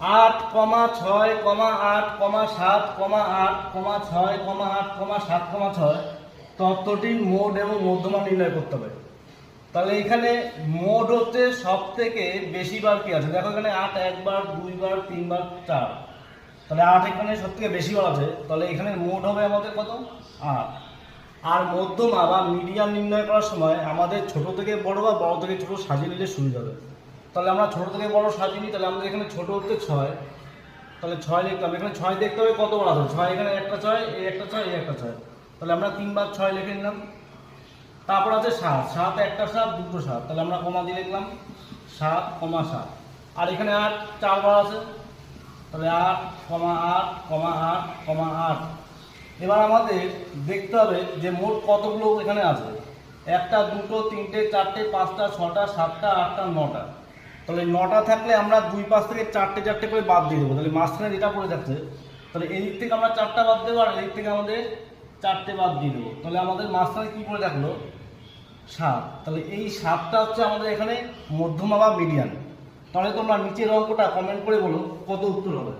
8,6,8,7,8,6,8,7,6 তত্ত্বটির mode এবং মধ্যমান নির্ণয় করতে হবে। তাহলে এখানে মোড হচ্ছে সব থেকে বেশি বার কি আছে, দেখো এখানে 8 একবার, 2 বার, 3 বার, 4, তাহলে 8 এখানে সব থেকে বেশি বার আছে, তাহলে এখানে মোড হবে আমাদের কত, 8। আর মধ্যমা বা মিডিয়ান নির্ণয় করার সময় আমাদের ছোট থেকে বড় বা বড় থেকে ছোট সাজিয়ে নিলে সুবিধা হবে। তাহলে আমরা ছোট থেকে বড় সাজিয়ে নিই, তাহলে আমাদের এখানে ছোট হচ্ছে 6, তাহলে 6 লিখতে হবে। এখানে 6 দেখতে হবে কতবার আছে, 6 এখানে একটা 6, এই একটা 6, এই একটা 6, তাহলে আমরা 3 বার 6 লিখে নিলাম। তারপর আছে 7, 7 একটা 7, দুটো 7, তাহলে আমরা কমা দিয়ে লিখলাম 7, 7। আর এখানে 8 4 বার আছে, তাহলে 8, 8, 8, 8। এবার আমাদের দেখতে হবে যে মোট কতগুলো এখানে আছে, 1টা 2টো 3টে 4টে 5টা 6টা 7টা 8টা 9টা। তাহলে 9টা থাকলে আমরা 2 পাশ থেকে 4টে 4টে করে বাদ দিয়ে দেবো, তাহলে মাঝখানে যেটা পড়ে যাচ্ছে, তাহলে এই দিক থেকে আমরা 4টা বাদ দেবো আর এই দিক থেকে আমাদের 4টে বাদ দিয়ে দেবো, তাহলে আমাদের মাঝখানে কী পড়ে থাকলো, 7। তাহলে এই 7টা হচ্ছে আমাদের এখানে মধ্যমা বা মিডিয়ান। তাহলে তোমরা নিচের অঙ্কটা কমেন্ট করে বলো কত উত্তর হবে।